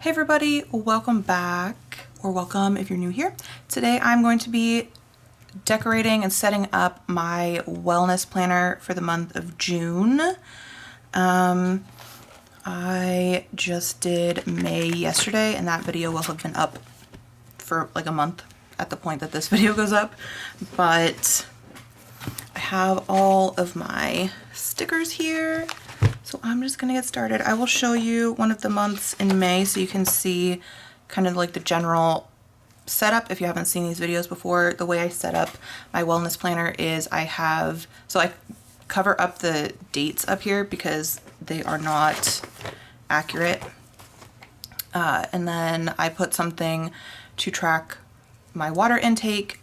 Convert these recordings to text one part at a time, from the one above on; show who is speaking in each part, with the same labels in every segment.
Speaker 1: Hey everybody, welcome back, or welcome if you're new here. Today I'm going to be decorating and setting up my wellness planner for the month of June. I just did May yesterday and that video will have been up for like a month at the point that this video goes up, but I have all of my stickers here. So I'm just gonna get started. I will show you one of the months in May so you can see kind of like the general setup. If you haven't seen these videos before, the way I set up my wellness planner is I cover up the dates up here because they are not accurate. And then I put something to track my water intake.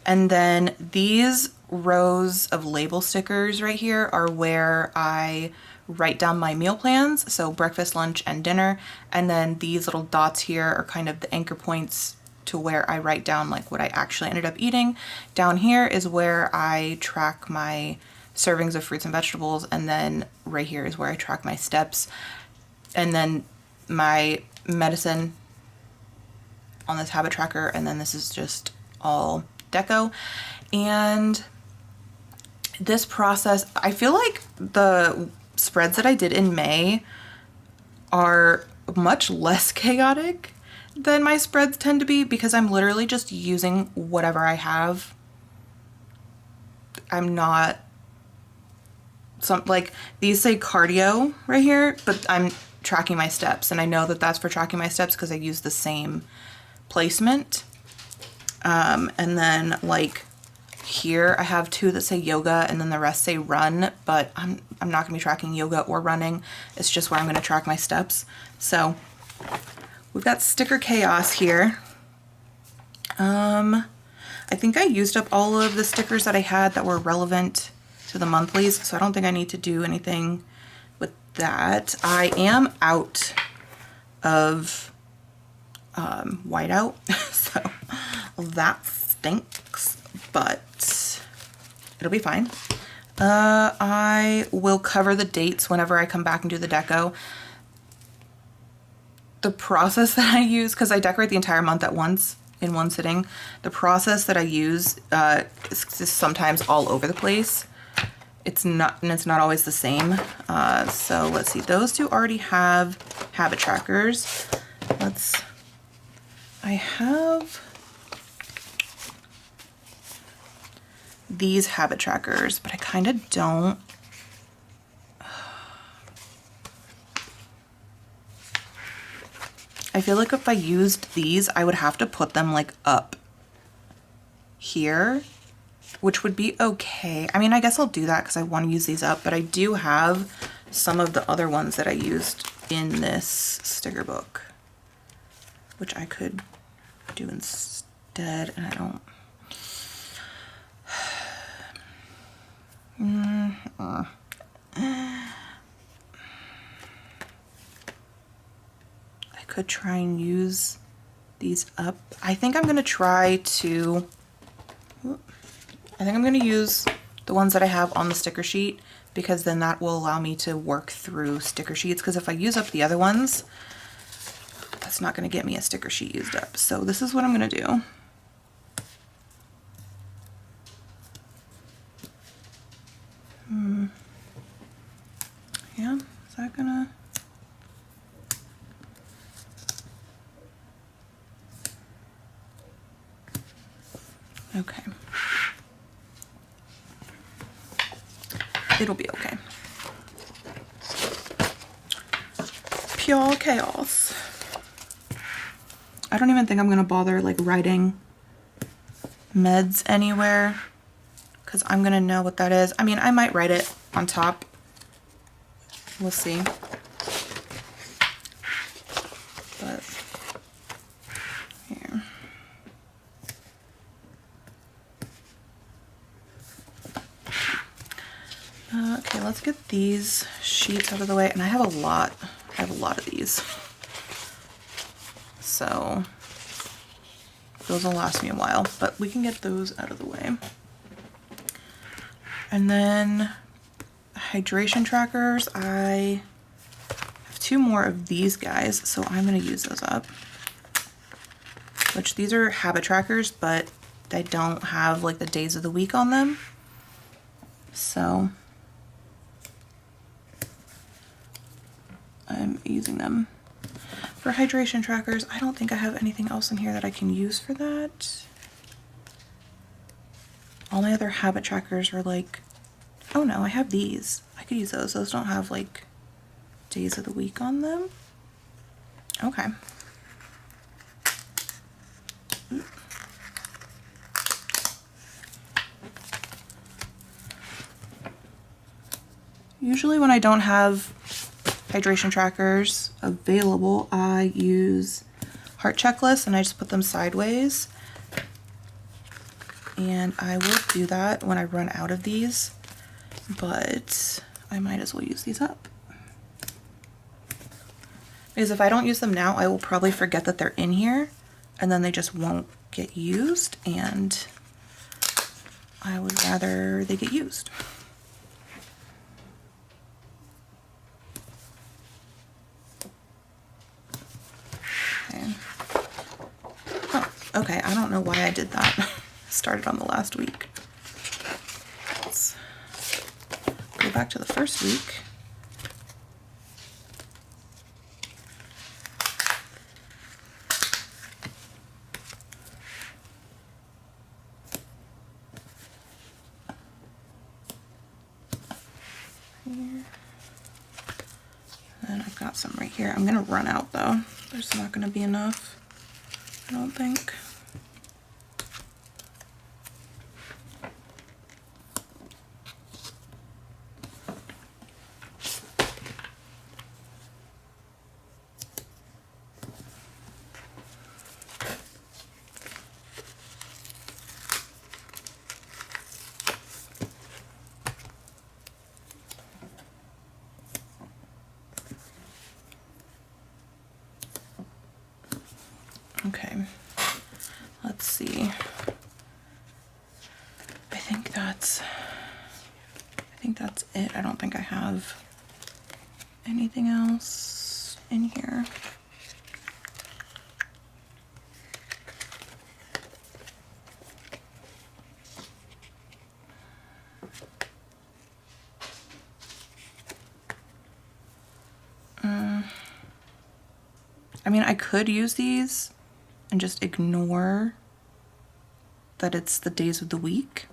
Speaker 1: And then these rows of label stickers right here are where I write down my meal plans, so breakfast, lunch, and dinner. And then these little dots here are kind of the anchor points to where I write down like what I actually ended up eating. Down here is where I track my servings of fruits and vegetables, and then right here is where I track my steps. And then my medicine on this habit tracker, and then this is just all deco. And this process, I feel like the spreads that I did in May are much less chaotic than my spreads tend to be because I'm literally just using whatever I have. I'm not like these say cardio right here, but I'm tracking my steps, and I know that that's for tracking my steps because I use the same placement. And then like here I have two that say yoga and then the rest say run, but I'm not gonna be tracking yoga or running. It's just where I'm gonna track my steps. So we've got sticker chaos here. I think I used up all of the stickers that I had that were relevant to the monthlies, so I don't think I need to do anything with that. I am out of whiteout, so that stinks, but it'll be fine. I will cover the dates whenever I come back and do the deco. The process that I use, because I decorate the entire month at once in one sitting, the process that I use is sometimes all over the place. It's not always the same. So let's see, those two already have habit trackers. I have these habit trackers, but I kind of don't. I feel like if I used these, I would have to put them like up here, which would be okay. I mean, I guess I'll do that because I want to use these up, but I do have some of the other ones that I used in this sticker book, which I could do instead, and I don't. I could try and use these up. I think I'm gonna use the ones that I have on the sticker sheet, because then that will allow me to work through sticker sheets, because if I use up the other ones, that's not gonna get me a sticker sheet used up. So this is what I'm gonna do. Yeah, is that gonna... Okay. It'll be okay. Pure chaos. I don't even think I'm gonna bother like writing meds anywhere, because I'm gonna know what that is. I mean, I might write it on top. We'll see. But here. Okay, let's get these sheets out of the way. And I have a lot of these. So those will last me a while, but we can get those out of the way. And then hydration trackers, I have 2 more of these guys, so I'm gonna use those up. Which these are habit trackers, but they don't have like the days of the week on them. So I'm using them. For hydration trackers, I don't think I have anything else in here that I can use for that. All my other habit trackers are like, oh no, I have these. I could use those. Those don't have like days of the week on them. Okay. Usually when I don't have hydration trackers available, I use heart checklists and I just put them sideways. And I will do that when I run out of these, but I might as well use these up. Because if I don't use them now, I will probably forget that they're in here and then they just won't get used, and I would rather they get used. Okay. Oh, okay, I don't know why I did that. Started on the last week. Let's go back to the first week. Here. And I've got some right here. I'm gonna run out though. There's not gonna be enough, I don't think. Okay, let's see. I think that's it. I don't think I have anything else in here. I mean, I could use these and just ignore that it's the days of the week.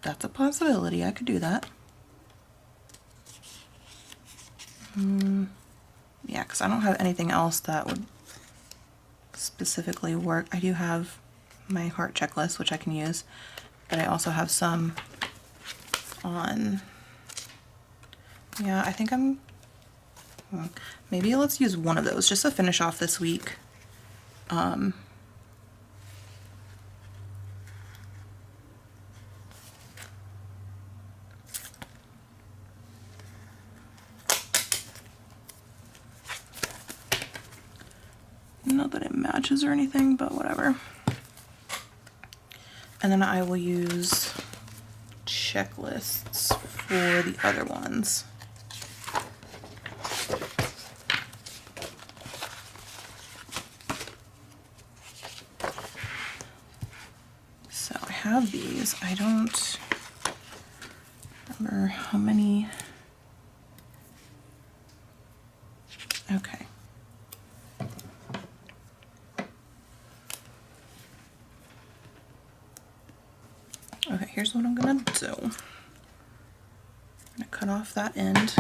Speaker 1: That's a possibility. I could do that. Yeah, because I don't have anything else that would specifically work. I do have my heart checklist, which I can use, but I also have some on, yeah, I think maybe let's use one of those just to finish off this week. Not that it matches or anything, but whatever. And then I will use checklists for the other ones. So I have these. I don't remember how many. Okay. Okay, here's what I'm gonna do. I'm gonna cut off that end.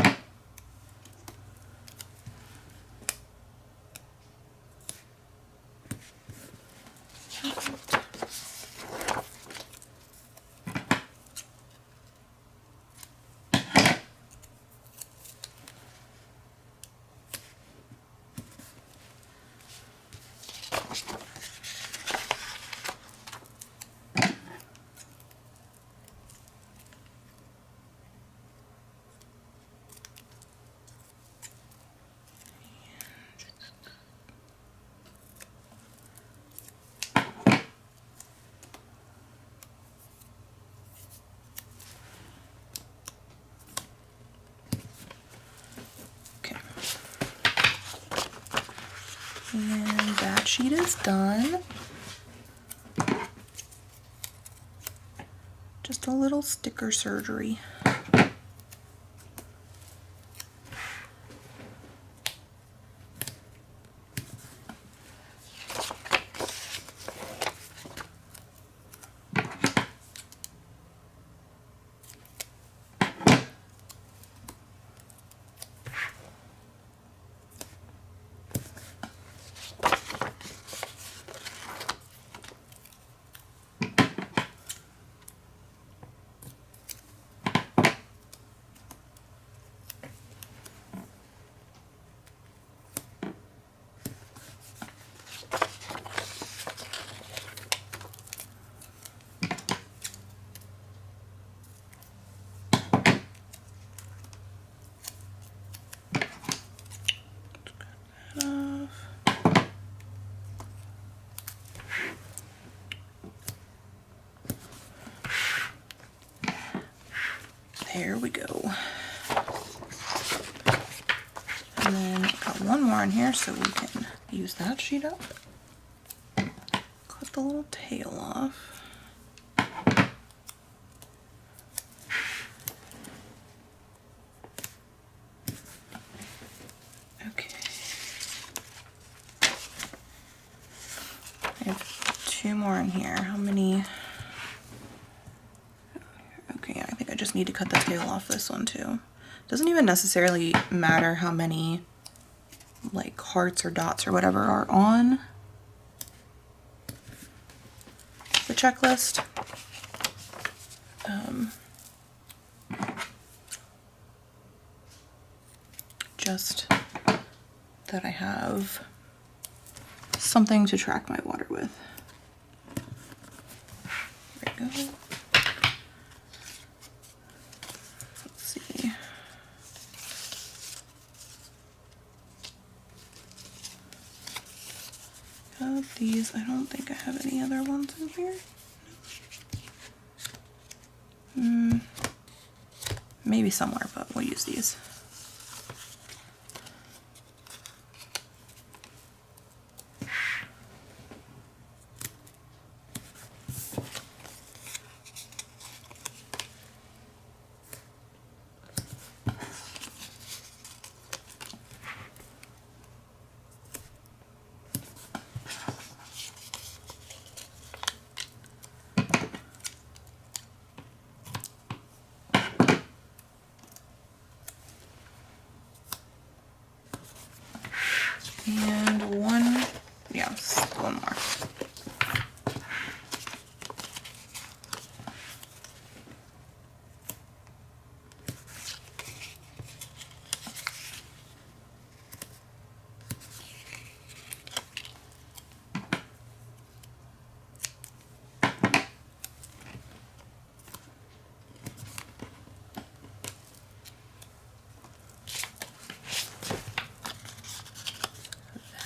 Speaker 1: And that sheet is done. Just a little sticker surgery. There we go. And then got one more in here so we can use that sheet up. Cut the little tail off. Okay. I have two more in here. How many? Okay, I think I just need to cut the tail off this one too. Doesn't even necessarily matter how many like hearts or dots or whatever are on the checklist. Just that I have something to track my water with. There we go. These, I don't think I have any other ones in here. Maybe somewhere, but we'll use these. And one, yes, one more.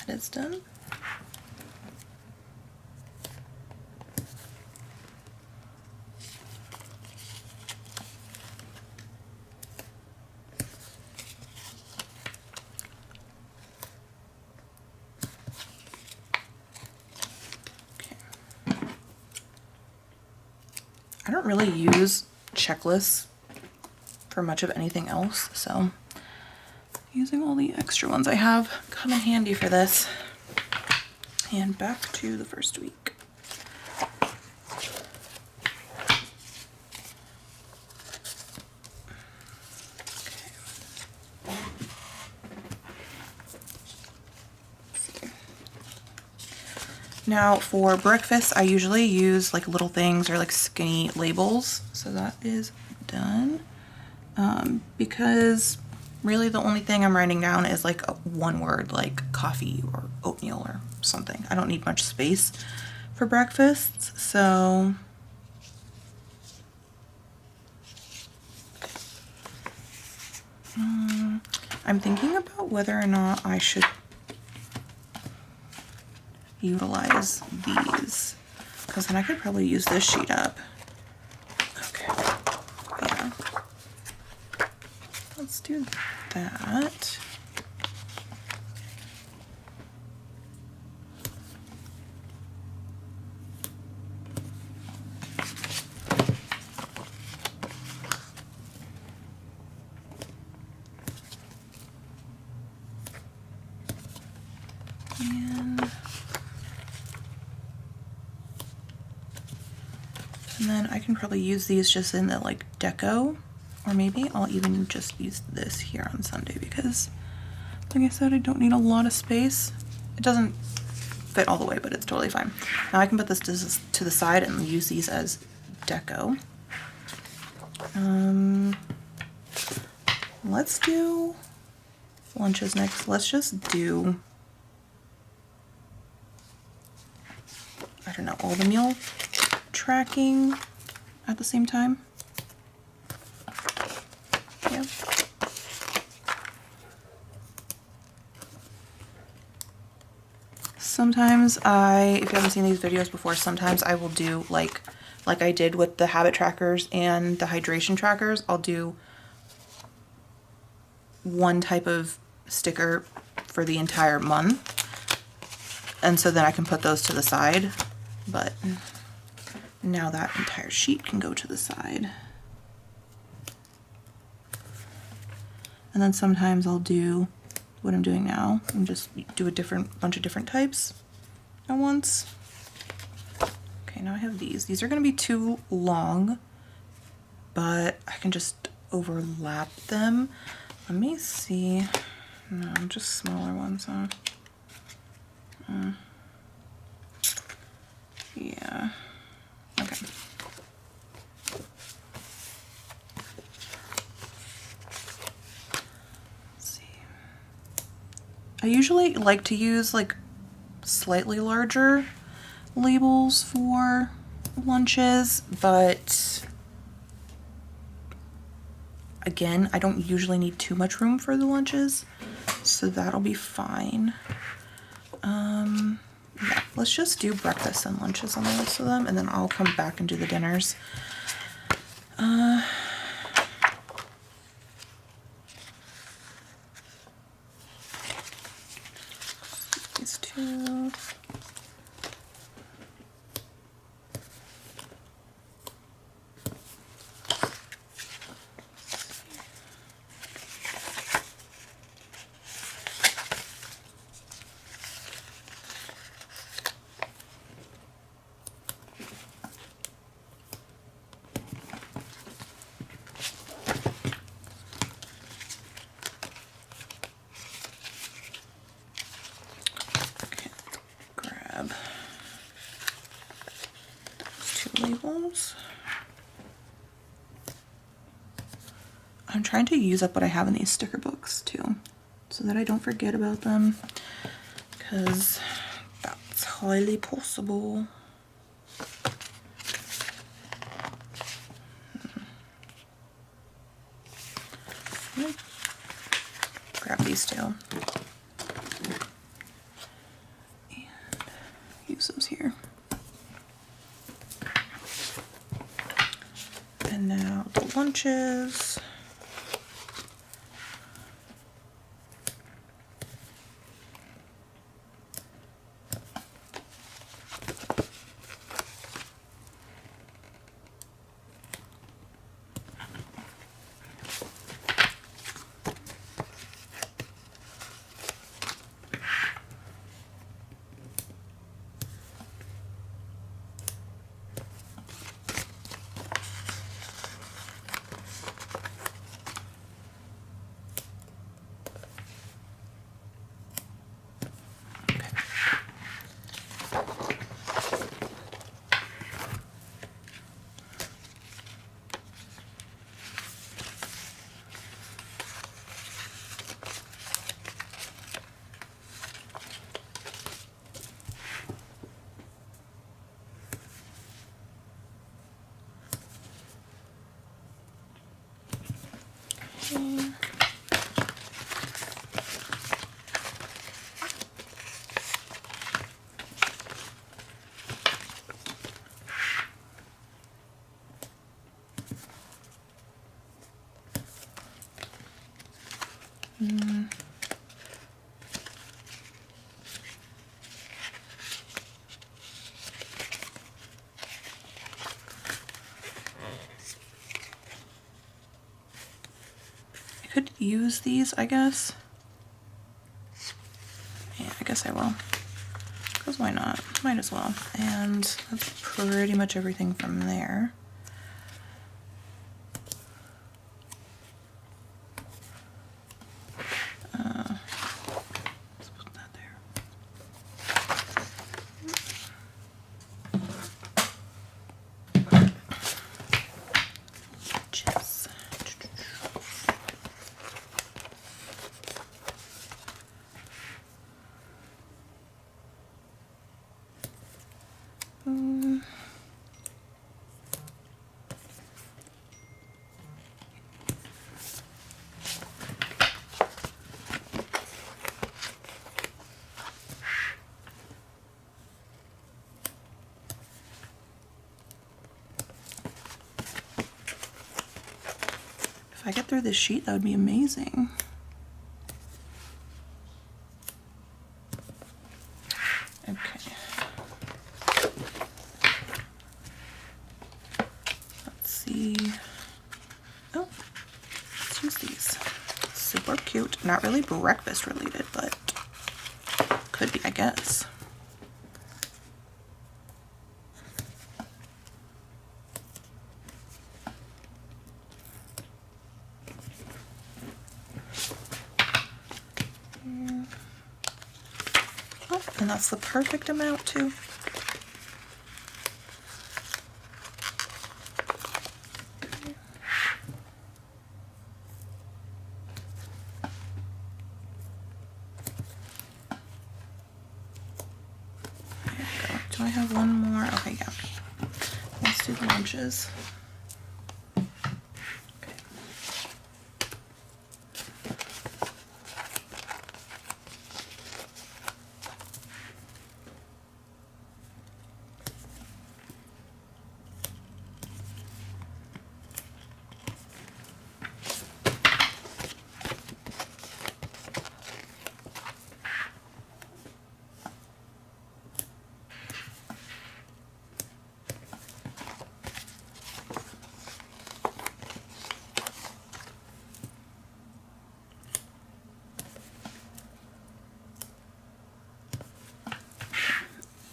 Speaker 1: It's done. Okay. I don't really use checklists for much of anything else, so using all the extra ones I have come in handy for this. And back to the first week. Okay. Now for breakfast, I usually use like little things or like skinny labels. So that is done. Because really the only thing I'm writing down is like one word, like coffee or oatmeal or something. I don't need much space for breakfast, so I'm thinking about whether or not I should utilize these, because then I could probably use this sheet up. Okay, yeah. Let's do that. And then I can probably use these just in the like deco, or maybe I'll even just use this here on Sunday because, like I said, I don't need a lot of space. It doesn't fit all the way, but it's totally fine. Now I can put this to the side and use these as deco. Let's do lunches next. Let's just do, I don't know, all the meal tracking at the same time. Yeah. Sometimes if you haven't seen these videos before, sometimes I will do like I did with the habit trackers and the hydration trackers, I'll do one type of sticker for the entire month. And so then I can put those to the side, but now that entire sheet can go to the side. And then sometimes I'll do what I'm doing now and just do a bunch of different types at once. Okay, now I have these. These are going to be too long, but I can just overlap them. Let me see. No, just smaller ones, huh? Yeah. Okay. Let's see. I usually like to use like slightly larger labels for lunches, but again, I don't usually need too much room for the lunches, so that'll be fine. Yeah, let's just do breakfast and lunches on the rest of them, and then I'll come back and do the dinners. These two. Labels. I'm trying to use up what I have in these sticker books too, so that I don't forget about them, because that's highly possible. Grab these two and use those here. And now the lunches. I could use these, I guess. Yeah, I guess I will. because why not? Might as well. And that's pretty much everything from there. Let's put that there. Just. If I get through this sheet, that would be amazing. Okay. Let's see. Oh, let's use these. Super cute. Not really breakfast related, but could be, I guess. Oh, and that's the perfect amount too. Do I have one more? Okay, yeah. Let's do the lunches. Okay.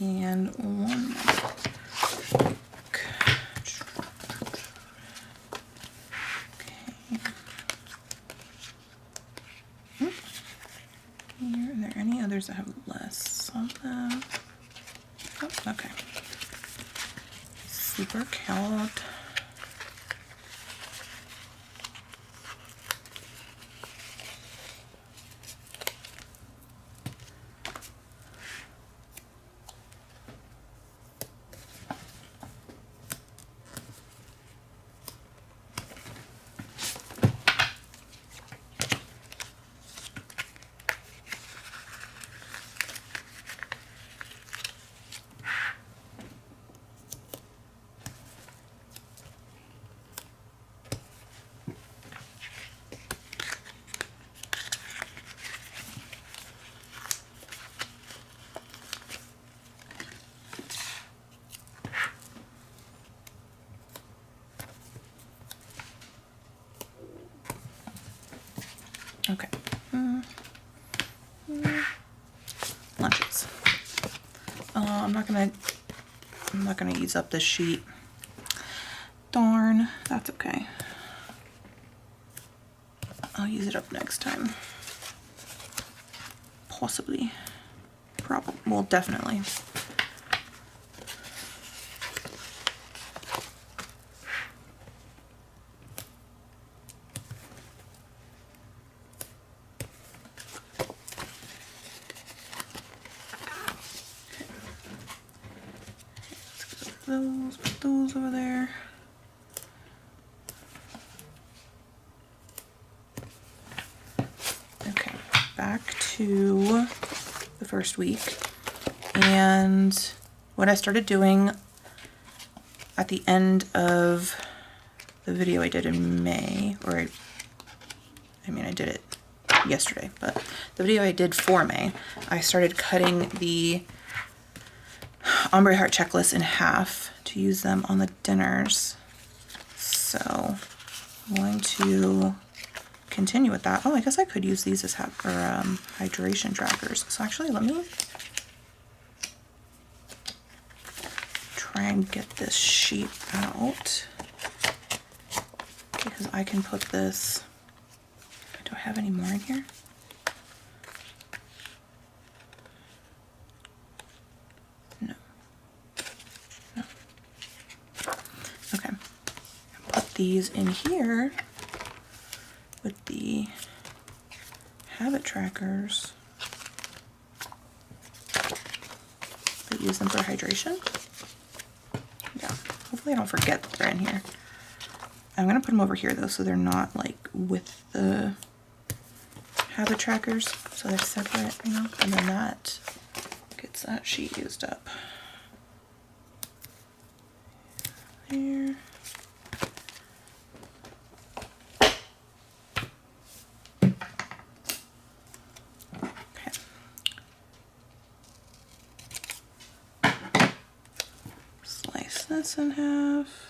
Speaker 1: And one more. Okay. Are there any others that have less on them? Oh, okay. Super cute. Okay. Lunches. I'm not gonna use up this sheet. Darn, that's okay. I'll use it up next time. Possibly. Probably. Well, definitely. Put those over there. Okay, back to the first week. And what I started doing at the end of the video I did in May, or I mean I did it yesterday, but the video I did for May, I started cutting the ombre heart checklist in half to use them on the dinners. So I'm going to continue with that. Oh, I guess I could use these as hydration trackers. So actually, let me try and get this sheet out because I can put this, do I have any more in here? No. No. Okay. Put these in here with the habit trackers. But use them for hydration. Yeah, hopefully I don't forget that they're in here. I'm gonna put them over here though, so they're not like with the habit trackers, so they're separate, you know, and then that gets that sheet used up. There. Okay. Slice this in half.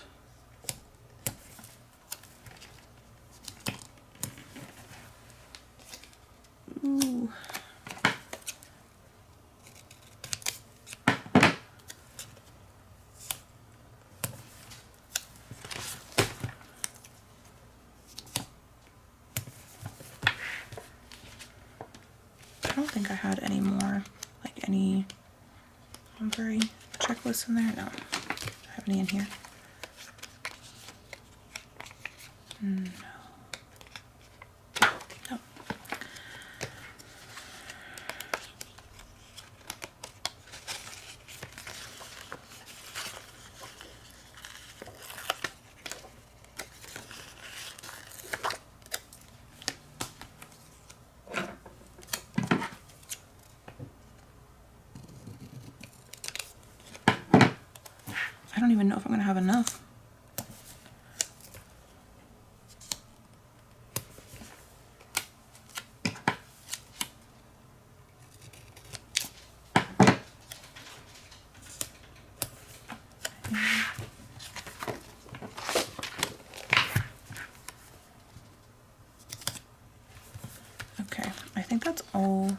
Speaker 1: Ooh. I don't think I had any more, like any Lumberry checklists in there. No. Do I have any in here? No. No. I don't even know if I'm gonna have enough. Okay, I think that's all.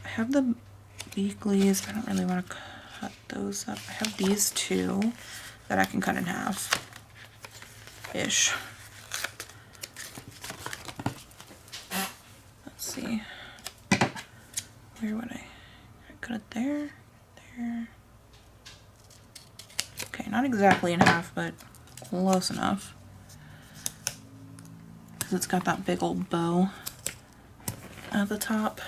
Speaker 1: I have the weeklies. I don't really want to cut those up. I have these two that I can cut in half ish. Let's see. Where would I cut it? There, there. Okay, not exactly in half, but close enough. Because it's got that big old bow at the top.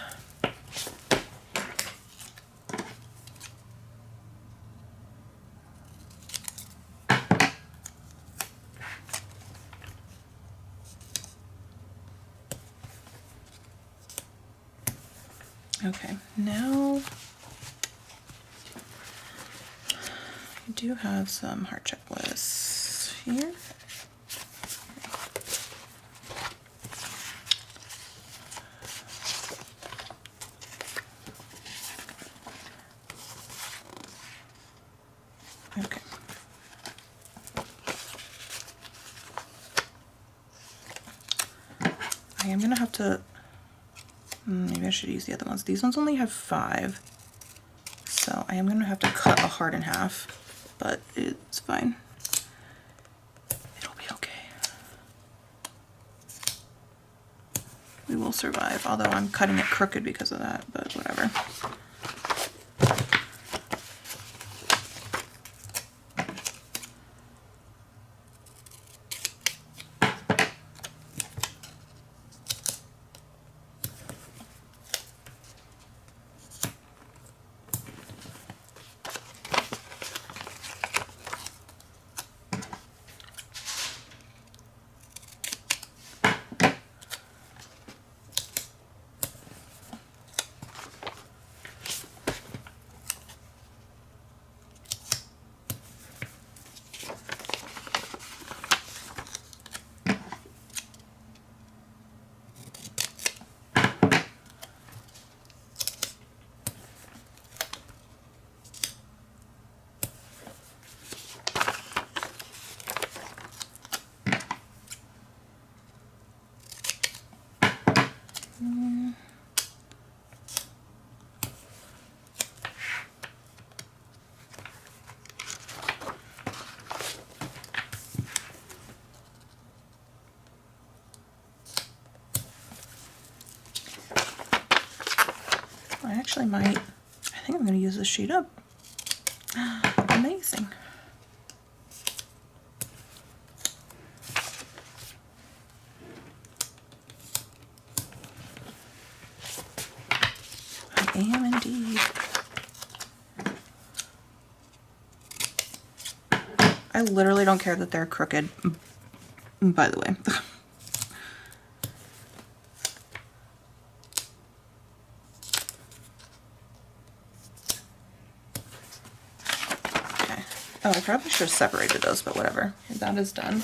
Speaker 1: Okay, now I do have some heart checklists here. Okay. I am gonna have to, maybe I should use the other ones. These ones only have 5, so I am gonna have to cut a heart in half, but it's fine. It'll be okay. We will survive, although I'm cutting it crooked because of that, but whatever. I actually might, I think I'm going to use this sheet up. Amazing. I am indeed. I literally don't care that they're crooked, by the way. Okay. Oh, I probably should have separated those, but whatever. That is done.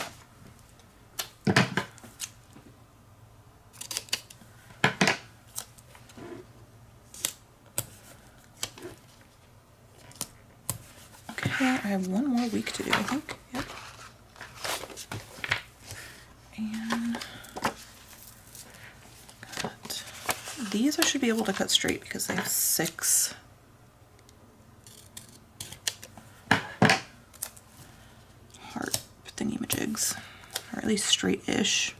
Speaker 1: Okay, I have one more week to do, I think. Yep. And cut. These I should be able to cut straight because they have 6 heart thingy-majigs, or at least straight-ish.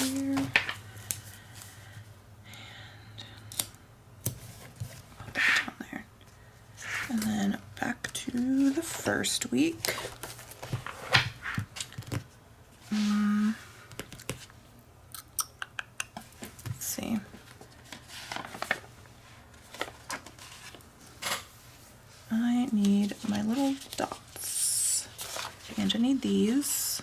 Speaker 1: Here. Put that down there. And then back to the first week. Let's see. I need my little dots. And I need these.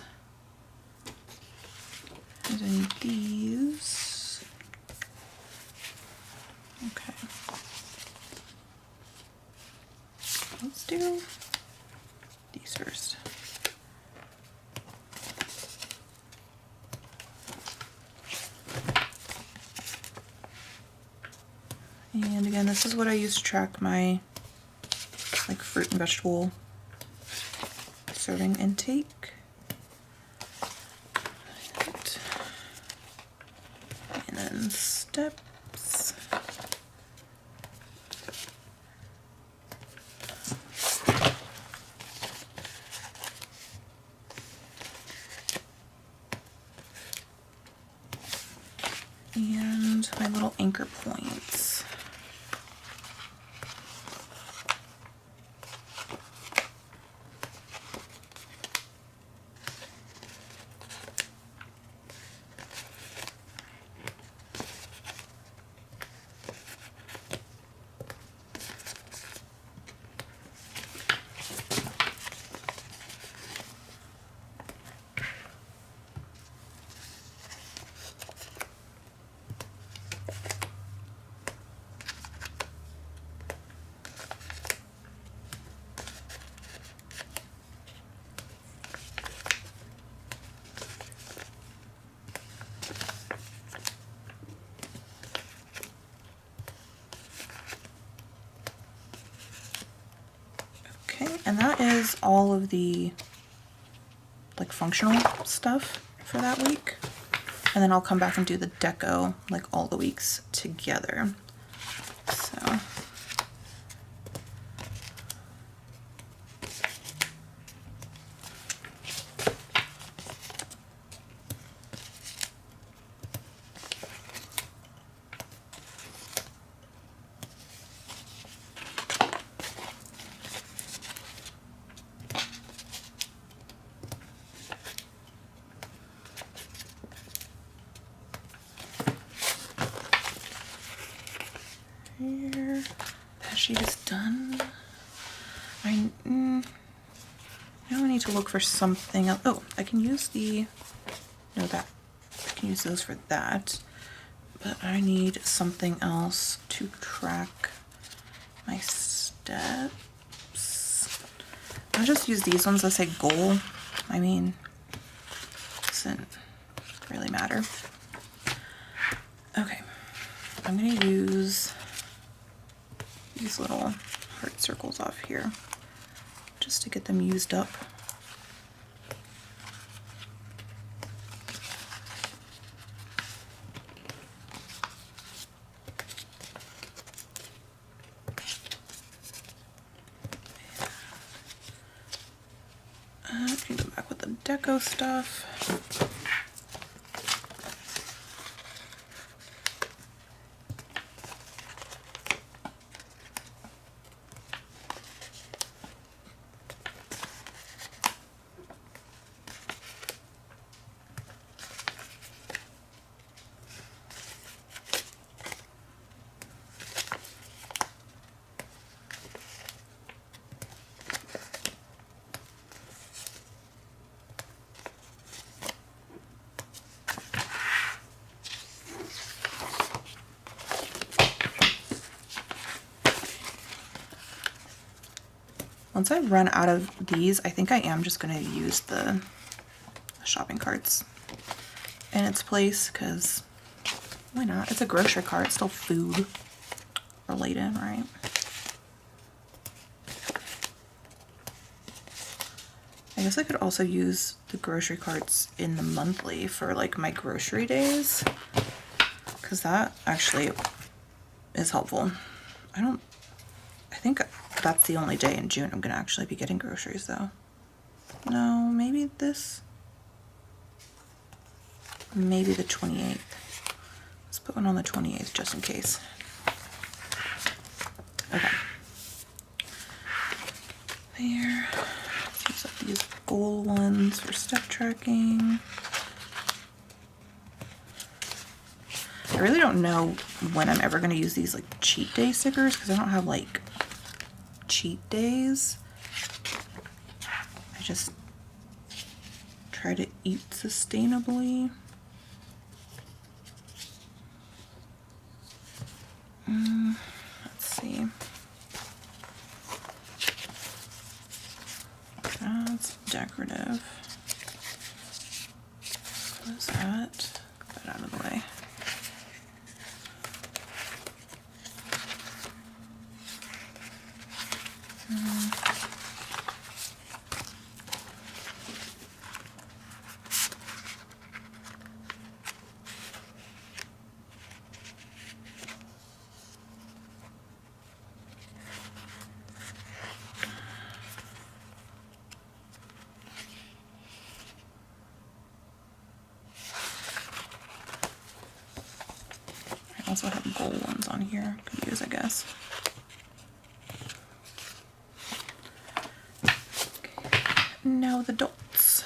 Speaker 1: And I need these. Okay. Let's do these first. And again, this is what I use to track my like fruit and vegetable serving intake. And then steps. And my little anchor points. And that is all of the like functional stuff for that week. And then I'll come back and do the deco like all the weeks together. So here, that sheet is done. Now I need to look for something else. Oh, I can use I can use those for that, but I need something else to track my steps. steps. I'll just use these ones that say goal. I mean, doesn't really matter. Okay, I'm gonna use these little heart circles off here just to get them used up. I can go back with the deco stuff. Once I run out of these, I think I am just going to use the shopping carts in its place, because why not? It's a grocery cart, it's still food related, right? I guess I could also use the grocery carts in the monthly for like my grocery days, because that actually is helpful. I think that's the only day in June I'm gonna actually be getting groceries though. No, maybe this, maybe the 28th. Let's put one on the 28th just in case. Okay. There. Let's use up these goal ones for step tracking. I really don't know when I'm ever gonna use these like cheat day stickers, because I don't have like cheat days. I just try to eat sustainably. Let's see. That's decorative. What is that? Get that out of the way. I also have gold ones on here I can use, I guess. Okay. Now the dots.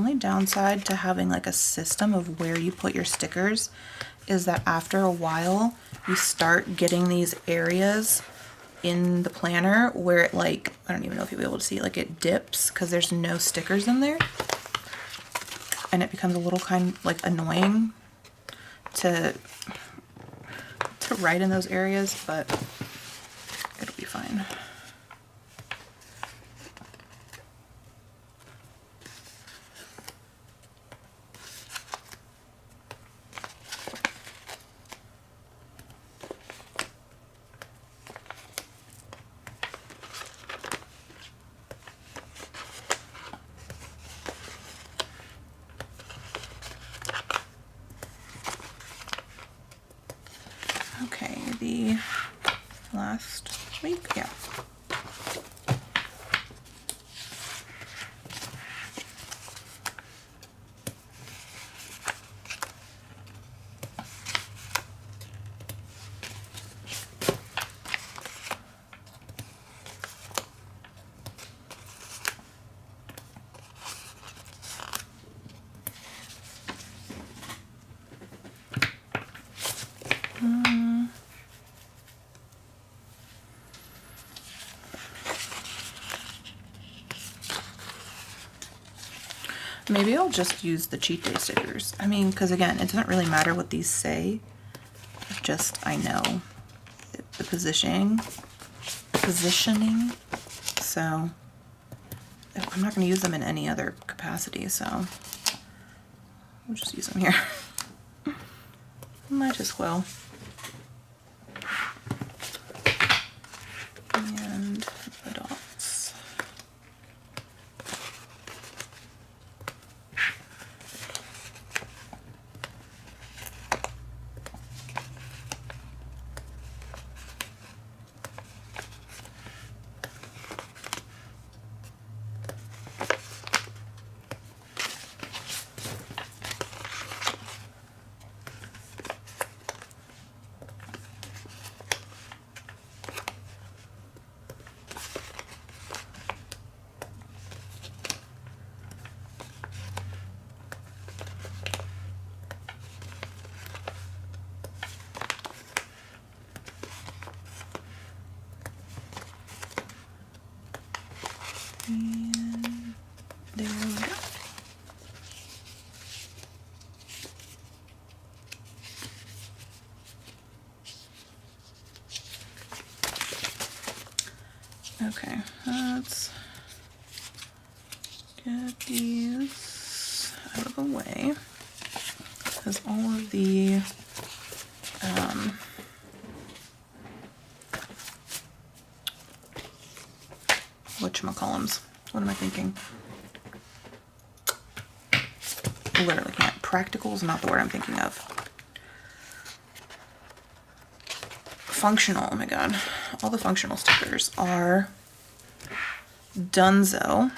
Speaker 1: only downside to having like a system of where you put your stickers is that after a while you start getting these areas in the planner where it, like, I don't even know if you'll be able to see it, like it dips because there's no stickers in there, and it becomes a little kind of like annoying to write in those areas, but it'll be fine. Okay, the last week, yeah. Maybe I'll just use the cheat day stickers. I mean, because again, it doesn't really matter what these say. It's just, I know the positioning. So I'm not going to use them in any other capacity, so we'll just use them here. Might as well. And the dots. And there we go. Okay, let's get these out of the way, because all of the whatchamacallums, what am I thinking? Literally can't. Practical is not the word I'm thinking of. Functional, oh my god. All the functional stickers are donezo.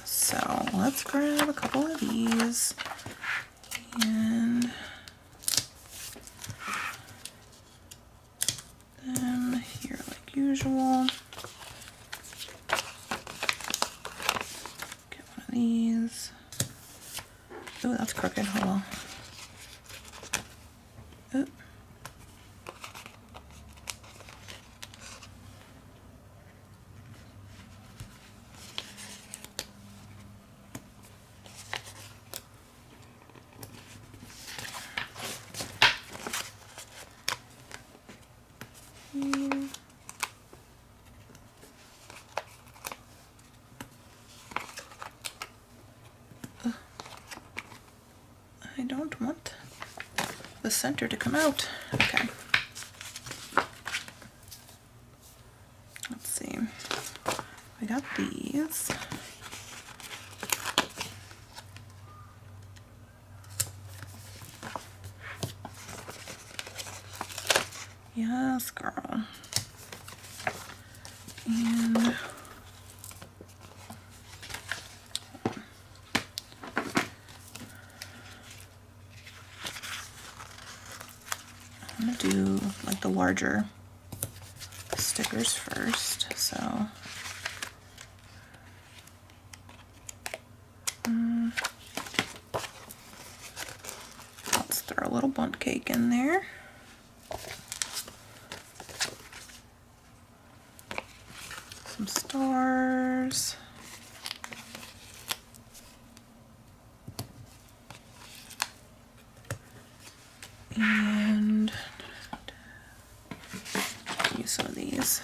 Speaker 1: So let's grab a couple of these and them here like usual. Get one of these. Oh, that's crooked. Hold on. Oop. I don't want the center to come out. Okay. Let's see. We got these. Yes, girl. And I'm gonna do like the larger stickers first, so little bundt cake in there. Some stars. And use some of these.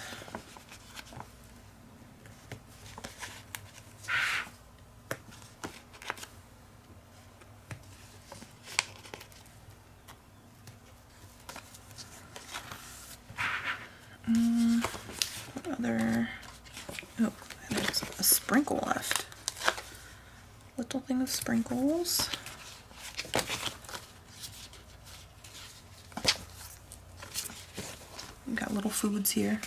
Speaker 1: What other? Oh, there's a sprinkle left. Little thing of sprinkles. We've got little foods here.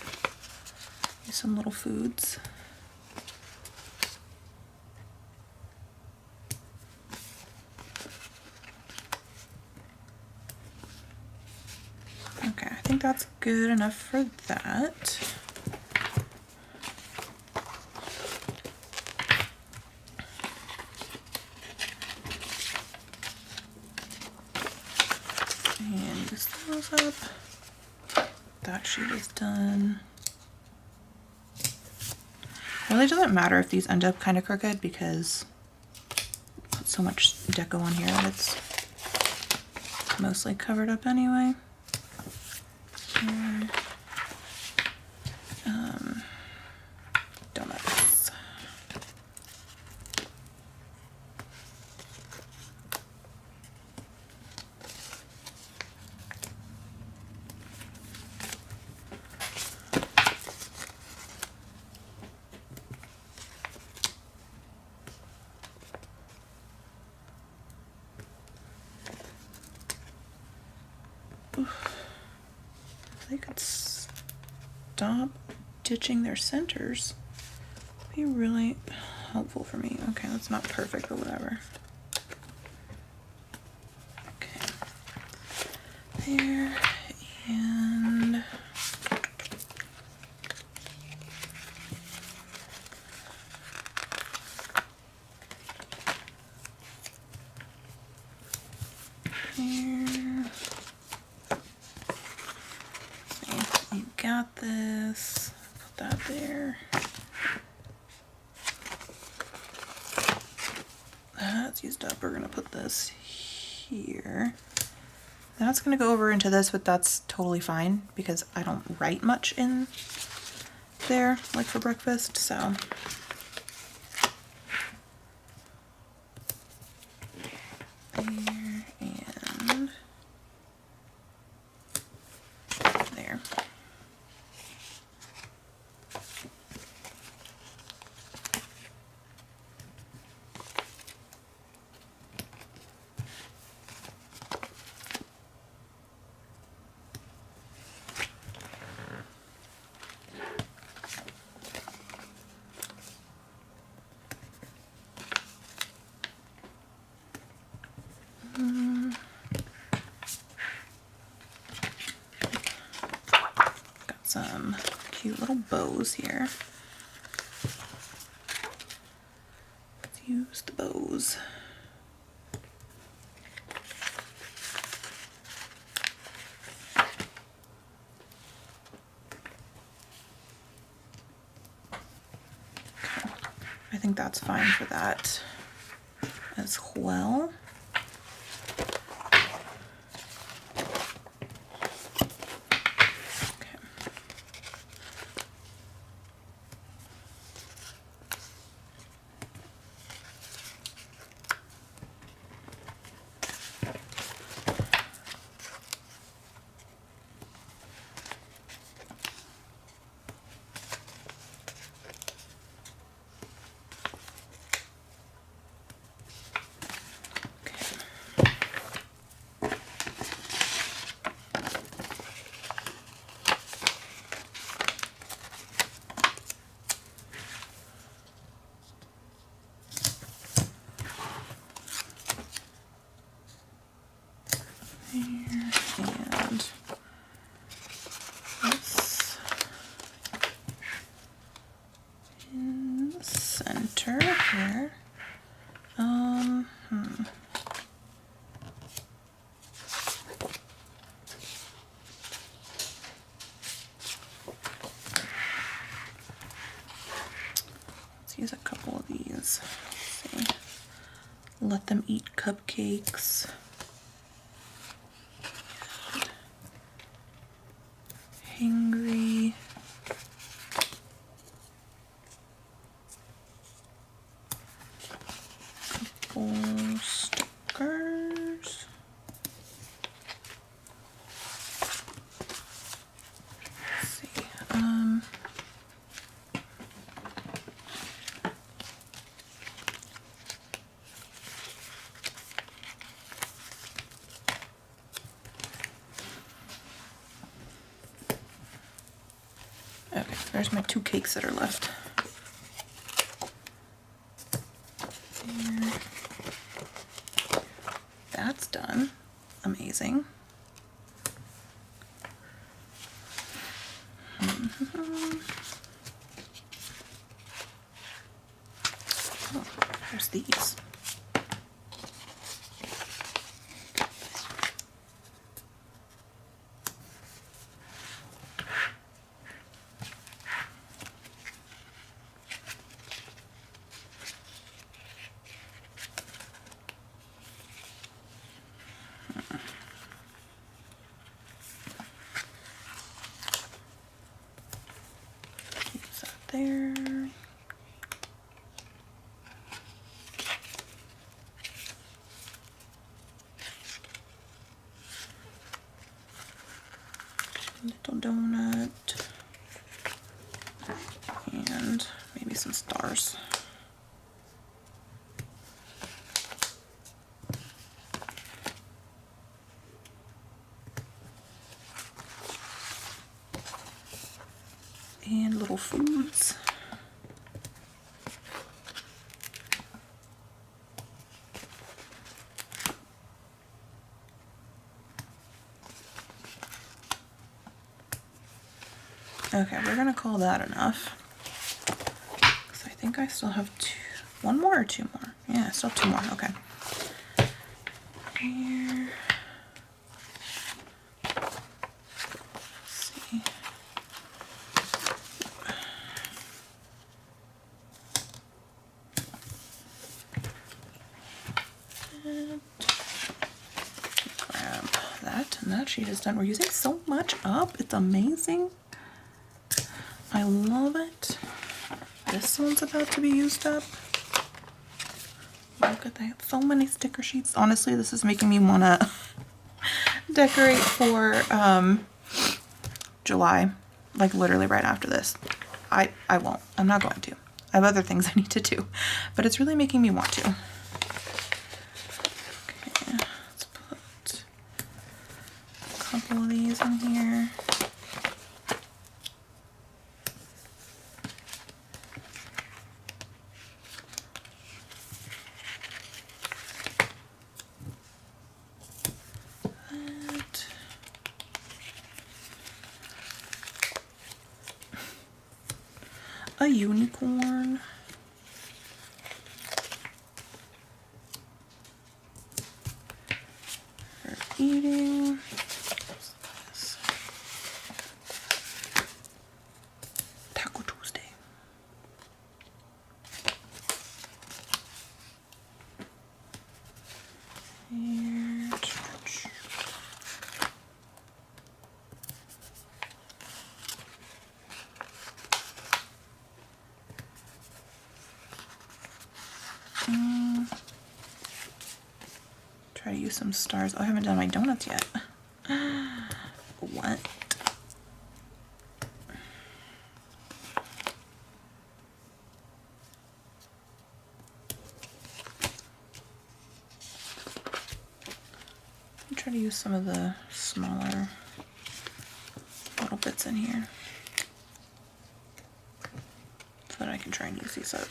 Speaker 1: Use some little foods. Okay, I think that's good enough for that. And use those up. That sheet is done. It really doesn't matter if these end up kind of crooked because I put so much deco on here that it's mostly covered up anyway. Here. Donuts. They could stop ditching their centers. Be really helpful for me. Okay, that's not perfect, but whatever. Okay. There. And here. You got this. Put that there. That's used up. We're gonna put this here. That's gonna go over into this, but that's totally fine because I don't write much in there like for breakfast, so. There and there. Got some cute little bows here. Let's use the bows. I think that's fine for that as well. And this in the center here. let them eat cupcakes. Hangry. Couple stickers. Let's see. Okay, there's my 2 cakes that are left. There. That's done. Amazing. Oh, there's these. Use that there. Little donut. And maybe some stars. And little foods. Okay, we're gonna call that enough. So I think I still have 1 more or 2 more. Yeah, still 2 more. Okay. Here. Let's see. And grab that, and that sheet is done. We're using so much up. It's amazing. I love it. This one's about to be used up. Look at that. So many sticker sheets. Honestly, this is making me want to decorate for July. Like literally right after this. I won't. I'm not going to. I have other things I need to do. But it's really making me want to. Okay, let's put a couple of these in here. A unicorn. For eating. Taco Tuesday. And try to use some stars. Oh, I haven't done my donuts yet. What? Try to use some of the smaller little bits in here so that I can try and use these up.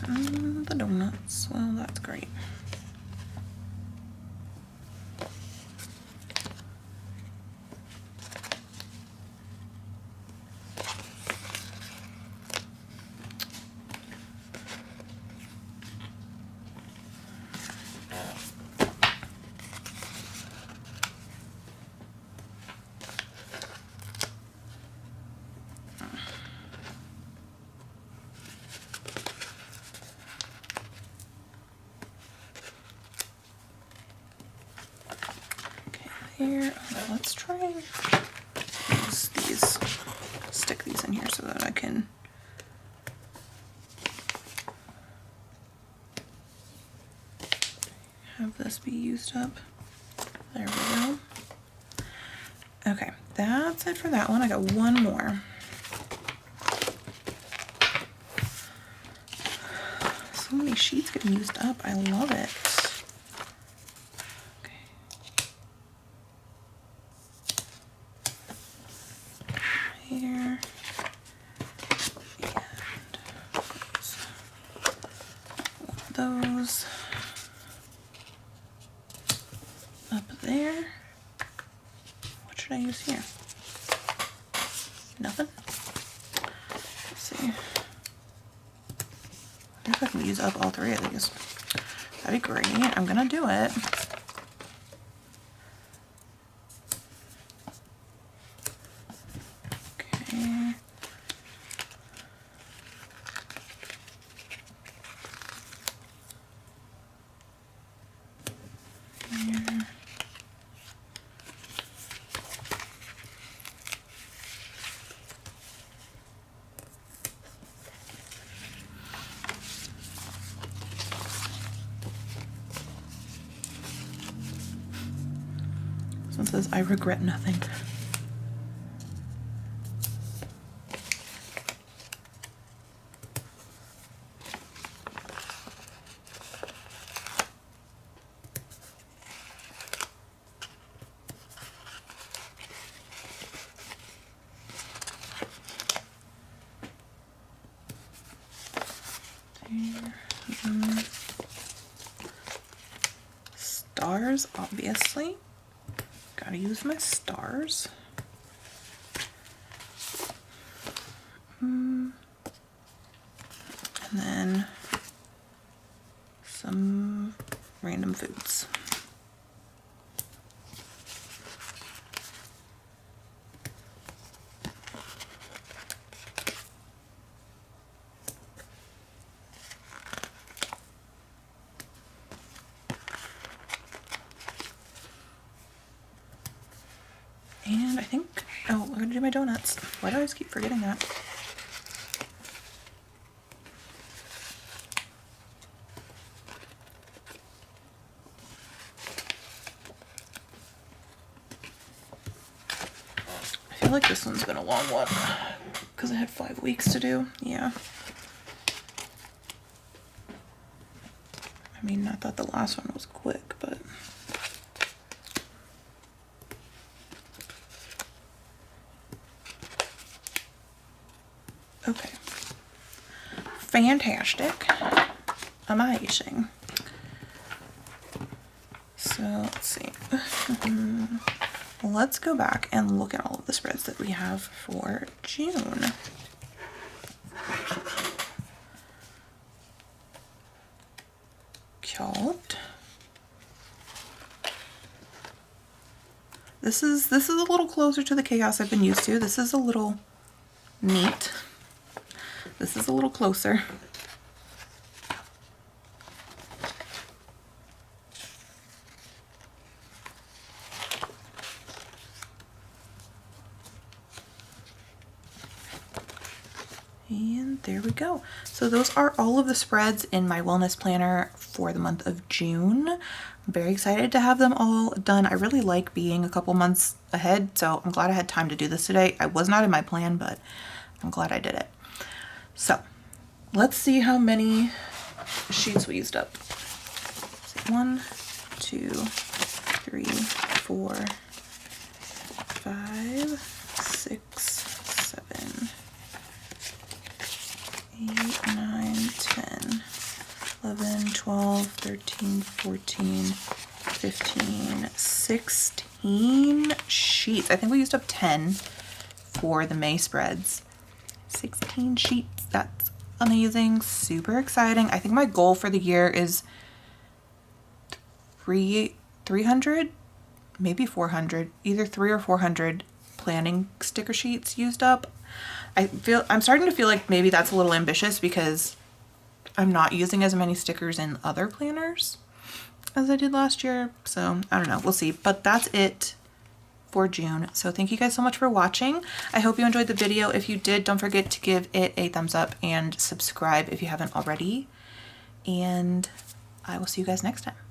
Speaker 1: And the donuts, well, that's great. here. Let's try use these, stick these in here so that I can have this be used up. There we go. Okay, that's it for that one. I got one more. So many sheets getting used up. I love it. Okay. Here. And those up there. What should I use here? Nothing? Let's see. I think I can use up all three of these. That'd be great. I'm gonna do it. Okay. Here. This one says, I regret nothing. Stars, obviously. Gotta use my stars. And then some random foods. And I think, oh, I'm gonna do my donuts. Why do I always keep forgetting that? I feel like this one's been a long one because I had 5 weeks to do. Yeah. I mean, I thought the last one was quick, but. Okay. Fantastic. Amazing. So let's see. Let's go back and look at all of the spreads that we have for June. Cute. This is a little closer to the chaos I've been used to. This is a little neat. This is a little closer. And there we go. So those are all of the spreads in my wellness planner for the month of June. I'm very excited to have them all done. I really like being a couple months ahead, so I'm glad I had time to do this today. I was not in my plan, but I'm glad I did it. So let's see how many sheets we used up. 1, 2, 3, 4, 5, 6, 7, 8, 9, 10, 11, 12, 13, 14, 15, 16 sheets. I think we used up 10 for the May spreads. 16 sheets. That's amazing. Super exciting. I think my goal for the year is 300, maybe 400, either 300 or 400 planning sticker sheets used up. I'm starting to feel like maybe that's a little ambitious because I'm not using as many stickers in other planners as I did last year. So I don't know. We'll see. But that's it before June. So thank you guys so much for watching. I hope you enjoyed the video. If you did, don't forget to give it a thumbs up and subscribe if you haven't already. And I will see you guys next time.